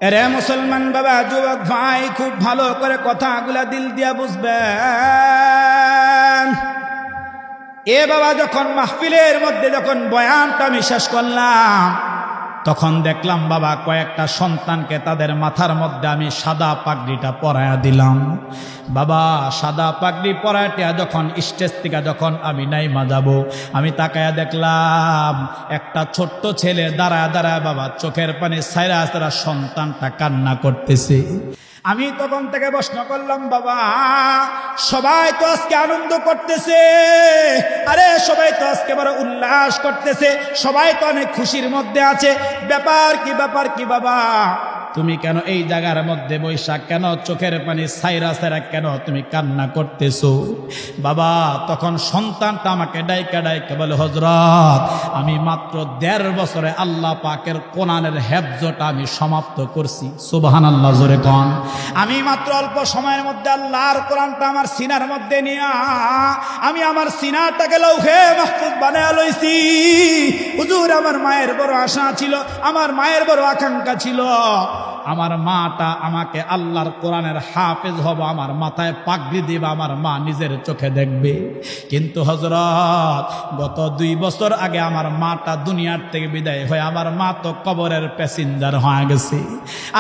এরে মুসলমান বাবা, যুবক ভাই, খুব ভালো করে কথাগুলা দিল দিয়া বুঝবেন। এ বাবা, যখন মাহফিলের মধ্যে যখন বয়ানটা আমি শেষ করলাম, তখন দেখলাম বাবা কয়েকটা সন্তানকে তাদের মাথার মধ্যে আমি সাদা পাগড়িটা পরায়া দিলাম। বাবা সাদা পাগড়ি পরাইয়া যখন স্টেজ থেকে যখন আমি নাইমা যাব, আমি তাকায়া দেখলাম একটা ছোট্ট ছেলে দাঁড়ায় দাঁড়ায় বাবা চোখের পানি ছাইরা তারা সন্তানটা কান্না করতেছে। আমি তখন থেকে প্রশ্ন করলাম, বাবা সবাই তো আজকে আনন্দ করতেছে, আরে সবাই তো আজকে বড় উল্লাস করতেছে, সবাই তো অনেক খুশির মধ্যে আছে, ব্যাপার কি বাবা? তুমি কেন এই জায়গার মধ্যে বৈশা কেন চোখের পানি ছাইরা ছাইরা কেন তুমি কান্না করতেছো? বাবা তখন সন্তানটা আমাকে ডাইকা বলে, হযরত আমি মাত্র 1.5 বছরে আল্লাহ পাকের কোরআনের হেফজটা আমি সমাপ্ত করছি। সুবহানাল্লাহ, জোরে কোন। আমি মাত্র অল্প সময়ের মধ্যে আল্লাহর কোরআনটা আমার সিনার মধ্যে নিয়া আমি আমার সিনাটাকে লৌহে মাহফুজ বানায়া লইছি। হুজুর, আমার মায়ের বড় আশা ছিল, আমার মায়ের বড় আকাঙ্ক্ষা ছিল, আমার মাটা আমাকে আল্লাহর কোরআনের হাফেজ হব, আমার মাথায় পাগড়ি দিবা, আমার মা নিজের চোখে দেখবে। কিন্তু হযরত গত 2 বছর আগে আমার মাটা দুনিয়ার থেকে বিদায় হয়ে আমার মা তো কবরের প্যাসেঞ্জার হয়ে গেছে।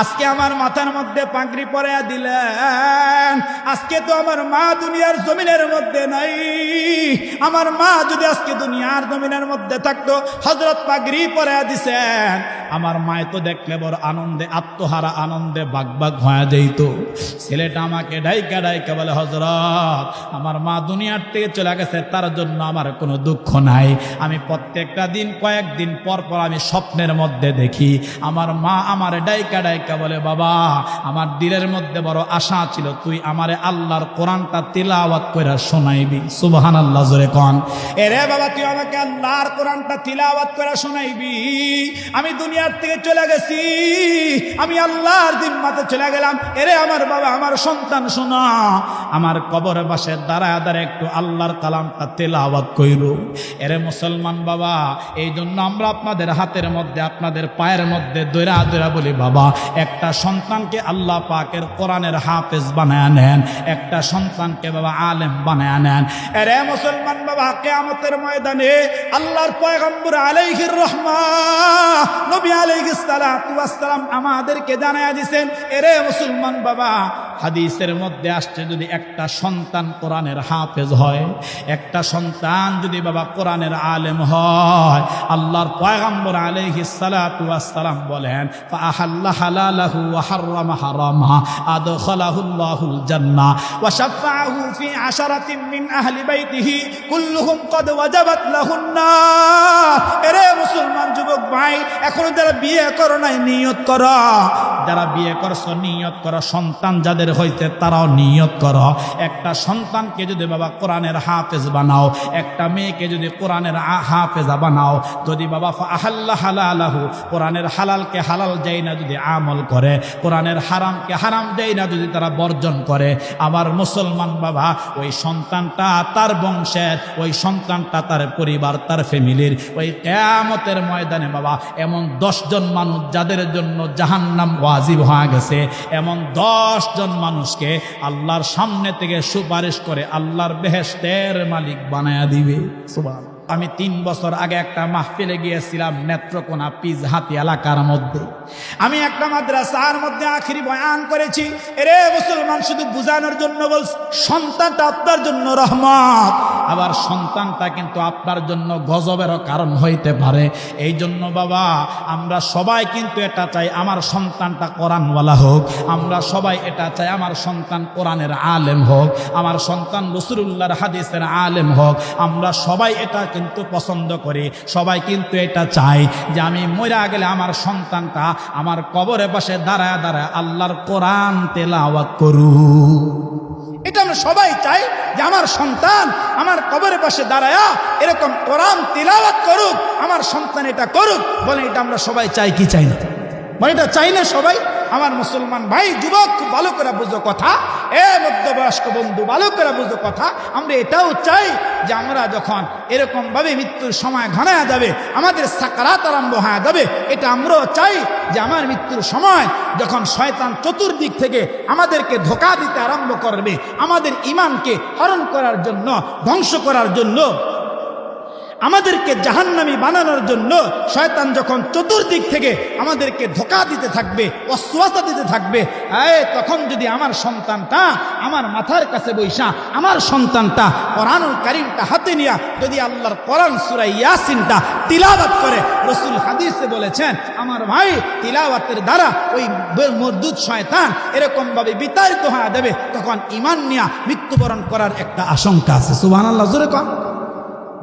আজকে আমার মাথার মধ্যে পাগড়ি পরাইয়া দিলেন, আজকে তো আমার মা দুনিয়ার জমিনের মধ্যে নাই। আমার মা যদি আজকে দুনিয়ার জমিনের মধ্যে থাকতো, হযরত পাগড়ি পরাইয়া দিছেন, আমার মায় তো দেখলে বড় আনন্দে আত্মহারা আনন্দে বাগবাগ হয়ে যেত। ছেলেটা আমাকে ডাইকা বলে, হযরত আমার মা দুনিয়ার থেকে চলে গেছে, তার জন্য আমার কোনো দুঃখ নাই। আমি প্রত্যেকটা দিন কয়েকদিন পর পর আমি স্বপ্নের মধ্যে দেখি আমার মা আমার ডাইকা বলে, বাবা আমার দিলের মধ্যে বড় আশা ছিল তুই আমারে আল্লাহর কোরআনটা তিলাওয়াত কইরা শোনাইবি। সুবহানাল্লাহ, জোরে কোন। এরে বাবা, তুই আমাকে আল্লাহর কোরআনটা তিলাওয়াত কইরা শোনাইবি। আমি দুনিয়ার থেকে চলে গেছি, আমি আল্লাহর জিম্মাতে চলে গেলাম। এরে আমার বাবা, আমার সন্তান শোনা, আমার কবরের পাশে দাঁড়ায় দাঁড়ায় একটু আল্লাহর কালামটা তেলাওয়াত কইরো। এরে মুসলমান বাবা, এই জন্য আমরা আপনাদের হাতের মধ্যে আপনাদের পায়ের মধ্যে দৈরা দৈরা বলি, বাবা একটা সন্তানকে আল্লাহ পাকের কোরআনের হাফেজ বানায় নেন, একটা সন্তানকে বাবা আলেম বানায় নেন। এরে মুসলমান বাবা, কিয়ামতের ময়দানে আল্লাহর পয়গম্বর আলাইহির রহমাত নবী আলাইহিস সালাতু ওয়াস সালাম আমাদেরকে জানায়া দিয়েছেন, এরে মুসলমান বাবা হাদিসের মধ্যে আসছে, যদি একটা সন্তান কোরআনের হাফেজ হয়, একটা সন্তান যদি বাবা কোরআনের আলেম হয়, আল্লাহর পয়গম্বর আলাইহিস সালাতু ওয়াস সালাম বলেন, ফাআহাল্লা হালালাহু ওয়া হাররামা হারামা আদখালাহুল্লাহুল জান্নাহ ওয়া শাফাআহু ফি আশারাতিন মিন আহলি বাইতিহি কুল্লুহুম ক্বাদ ওয়াজাবাত লাহুন নার। এরে মুসলমান যুবক ভাই, এখনো যারা বিয়ে করো নাই নিয়ত করো, যারা বিয়ে করছো নিয়ত করো, সন্তান যাদের হইতে তারাও নিয়ত করো। একটা সন্তানকে যদি বাবা কোরআনের হাফেজ বানাও, একটা মেয়েকে যদি কোরআনের হাফেজা বানাও, যদি বাবা আহাল্লা হালালাহু কোরআনের হালালকে হালাল যাই না যদি আমল করে, কোরআনের হারামকে হারাম যাই না যদি তারা বর্জন করে, আমার মুসলমান বাবা ওই সন্তানটা তার বংশের, ওই সন্তানটা তার পরিবার, তার ফ্যামিলির, ওই কিয়ামতের ময়দানে বাবা এমন 10 জন মানুষ যাদের জন্য জাহান্নাম ওয়াজিব হয়ে গেছে, এমন 10 জন মানুষকে আল্লাহর সামনে থেকে সুপারিশ করে আল্লাহর বেহেশতের মালিক বানায়া দিবে। সুবহান। আমি 3 বছর আগে একটা মাহফিলে গিয়েছিলাম নেত্রকোনা পিজহাতি এলাকার মধ্যে। আমি একটা মাদ্রাসার মধ্যে আখিরি বয়ান করেছি। এরে মুসলমান, শুধু বুঝানোর জন্য বলছি, সন্তানটা আপনার জন্য রহমত, আবার সন্তানটা কিন্তু আপনার জন্য গজবেরও কারণ হইতে পারে। এই জন্য বাবা আমরা সবাই কিন্তু এটা চাই আমার সন্তানটা কোরআনওয়ালা হোক, আমরা সবাই এটা চাই আমার সন্তান কোরআনের আলেম হোক, আমার সন্তান রাসূলুল্লাহর হাদিসের আলেম হোক। আমরা সবাই এটা কিন্তু পছন্দ করি, সবাই কিন্তু এটা চাই যে আমি মরে গেলে আমার সন্তানটা আমার কবরের পাশে দাঁড়ায় দাঁড়ায় আল্লাহর কোরআন তেলাওয়াত করুক। এটা আমরা সবাই চাই যে আমার সন্তান আমার কবরের পাশে দাঁড়ায়া এরকম কোরআন তেলাওয়াত করুক, আমার সন্তান এটা করুক। বলে এটা আমরা সবাই চাই কি চাই না? বলে এটা চাই না সবাই? আমার মুসলমান ভাই, যুবক, খুব ভালো করে বুঝো কথা। এ মধ্যবয়স্ক বন্ধু, ভালো করে বুঝো কথা। আমরা এটাও চাই যে আমরা যখন এরকম ভাবে মৃত্যুর সময় ঘনায়া যাবে, আমাদের সাকারাত আরম্ভ হয়ে যাবে, এটা আমরাও চাই যে আমার মৃত্যুর সময় যখন শয়তান চতুর্দিক থেকে আমাদেরকে ধোঁকা দিতে আরম্ভ করবে, আমাদের ঈমানকে হরণ করার জন্য, ধ্বংস করার জন্য, আমাদেরকে জাহান্নামী বানানোর জন্য শয়তান যখন চতুর্দিক থেকে আমাদেরকে ধোঁকা দিতে থাকবে, ওয়াসওয়াসা দিতে থাকবে, তখন যদি আমার সন্তানটা আমার মাথার কাছে বৈশা, আমার সন্তানটা কোরআনুল কারীমটা হাতে নিয়ে যদি আল্লাহর কোরআন সূরা ইয়াসিনটা তিলাওয়াত করে, রাসূল হাদিসে বলেছেন আমার ভাই, তিলাওয়াতের দ্বারা ওই মরদুদ শয়তান এরকম ভাবে বিতাড়িত হয়ে যাবে, তখন ঈমান নিয়ে মৃত্যুবরণ করার একটা আশঙ্কা আছে। সুবহানাল্লাহ, জোরে কর।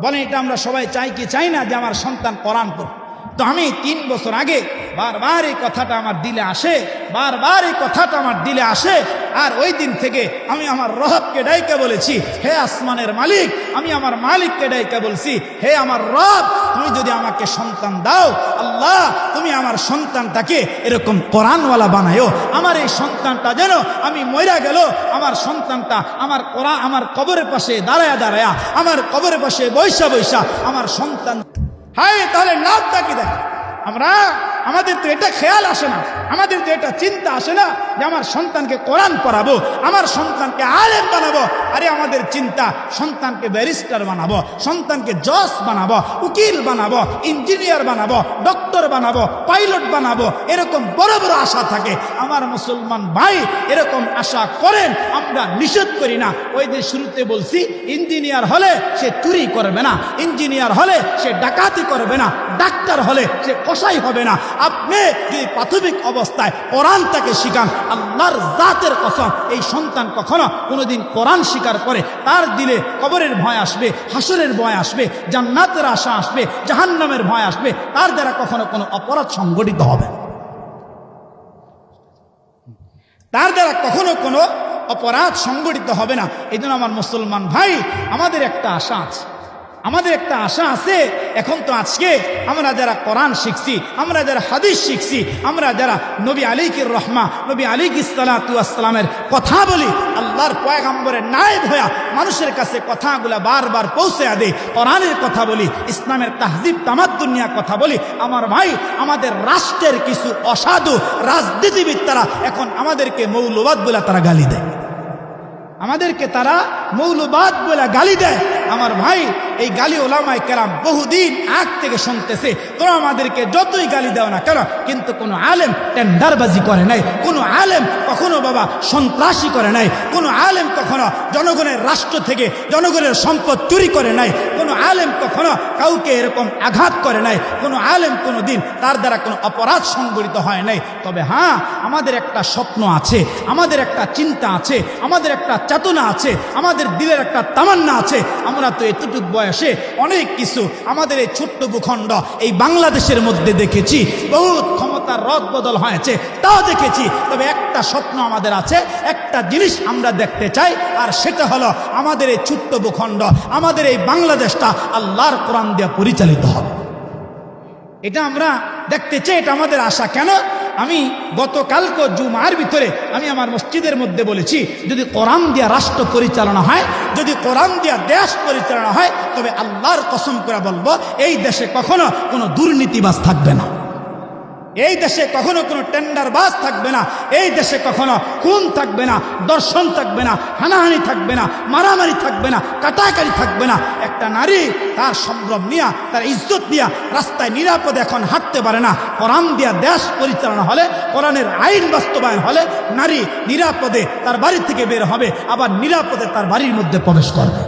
বলেন, এটা আমরা সবাই চাই কি চাই না যে আমার সন্তান কোরআন পড়ে? তো আমি 3 বছর আগে বারবার এই কথাটা আমার দিলে আসে, বারবার এই কথাটা আমার দিলে আসে। আর ওই দিন থেকে আমি আমার রবকে ডাইকে বলেছি, হে আসমানের মালিক, আমি আমার মালিককে ডাইকে বলছি, হে আমার রব, তুমি যদি আমাকে সন্তান দাও, আল্লাহ তুমি আমার সন্তানটাকে এরকম কোরআনওয়ালা বানায়ো। আমার এই সন্তানটা যেন আমি মইরা গেল, আমার সন্তানটা আমার কোরআন, আমার কবরের পাশে দাঁড়ায়া দাঁড়ায়া, আমার কবরের পাশে বৈশা বৈশা আমার সন্তান। হায়, তাহলে লাভটা কি দেখ? আমাদের তো এটা খেয়াল আসে না, আমাদের তো এটা চিন্তা আসে না যে আমার সন্তানকে কোরআন পড়াবো, আমার সন্তানকে আলেম বানাবো। আরে আমাদের চিন্তা সন্তানকে ব্যারিস্টার বানাবো, সন্তানকে জজ বানাবো, উকিল বানাবো, ইঞ্জিনিয়ার বানাবো, ডক্টর বানাবো, পাইলট বানাবো, এরকম বড় বড় আশা থাকে। আমার মুসলমান ভাই, এরকম আশা করেন, আমরা নিষেধ করি না। ওই যে শুরুতে বলছি, ইঞ্জিনিয়ার হলে সে চুরি করবে না, ইঞ্জিনিয়ার হলে সে ডাকাতি করবে না, ডাক্তার হলে সে কসাই হবে না। আপনি যদি প্রাথমিক অবস্থায় কোরআন তাকে শিখান, আল্লাহর জাতের কসম, এই সন্তান কখনো কোনোদিন কোরআন স্বীকার করে, তার দিলে কবরের ভয় আসবে, হাসরের ভয় আসবে, জান্নাতের আশা আসবে, জাহান্নামের ভয় আসবে, তার দ্বারা কখনো কোনো অপরাধ সংগঠিত হবে না, তার দ্বারা কখনো কোনো অপরাধ সংগঠিত হবে না। এই জন্য আমার মুসলমান ভাই, আমাদের একটা আশা আছে, আমাদের একটা আশা আছে। এখন তো আজকে আমরা যারা কোরআন শিখছি, আমরা যারা হাদিস শিখছি, আমরা যারা নবী আলাইহির রহমা, নবী আলাইহিস সালাতু ওয়াস সালামের কথা বলি, আল্লাহর পয়গম্বরের নায়েব হয়ে মানুষের কাছে কথাগুলো বারবার পৌঁছে দেই, কোরআনের কথা বলি, ইসলামের তাহজিব তামাদ্দুন নিয়ে কথা বলি। আমার ভাই, আমাদের রাষ্ট্রের কিছু অসাধু রাজনীতিবিদ তারা এখন আমাদেরকে মৌলবাদ বলে তারা গালি দেয়, আমাদেরকে তারা মৌলবাদ বলে গালি দেয়। আমার ভাই, এই গালি ওলামায়ে কেরাম বহুদিন আগ থেকে শুনতেছে। তোমরা আমাদেরকে যতই গালি দাও না কেন, কিন্তু কোনো আলেম টেন্ডারবাজি করে নাই, কোনো আলেম কখনো বাবা সন্ত্রাসী করে নাই, কোনো আলেম কখনো জনগণের রাষ্ট্র থেকে জনগণের সম্পদ চুরি করে নাই, কোনো আলেম কখনো কাউকে এরকম আঘাত করে নাই, কোনো আলেম কোনো দিন তার দ্বারা কোনো অপরাধ সংঘটিত হয় নাই। তবে হ্যাঁ, আমাদের একটা স্বপ্ন আছে, আমাদের একটা চিন্তা আছে, আমাদের একটা চেতনা আছে, আমাদের দিলের একটা তামান্না আছে। আমরা তো এতটুকু বয়সে অনেক কিছু আমাদের এই ছোট্ট ভূখণ্ড এই বাংলাদেশের মধ্যে দেখেছি, বহুত ক্ষমতার রদ বদল হয়েছে, তাও দেখেছি। তবে একটা স্বপ্ন আমাদের আছে, একটা জিনিস আমরা দেখতে চাই, আর সেটা হলো আমাদের এই ছোট্ট ভূখণ্ড, আমাদের এই বাংলাদেশটা আল্লাহর কোরআন দিয়ে পরিচালিত হবে। এটা আমরা দেখতে চাই, এটা আমাদের আশা। কেন? আমি গতকালকে জুমার ভিতরে আমি আমার মসজিদের মধ্যে বলেছি, যদি কোরআন দিয়া রাষ্ট্র পরিচালনা হয়, যদি কোরআন দিয়া দেশ পরিচালনা হয়, তবে আল্লাহর কসম করে বলবো, এই দেশে কখনো কোনো দুর্নীতিবাজ থাকবে না, এই দেশে কখনো কোনো টেন্ডারবাজ থাকবে না, এই দেশে কখনো খুন থাকবে না, দর্শন থাকবে না, হানাহানি থাকবে না, মারামারি থাকবে না, কাটাকাটি থাকবে না। একটা নারী তার সম্ভ্রম নিয়া, তার ইজ্জত নিয়া রাস্তায় নিরাপদে এখন হাঁটতে পারে না। কোরআন দিয়া দেশ পরিচালনা হলে, কোরআনের আইন বাস্তবায়ন হলে, নারী নিরাপদে তার বাড়ি থেকে বের হবে, আবার নিরাপদে তার বাড়ির মধ্যে প্রবেশ করবে।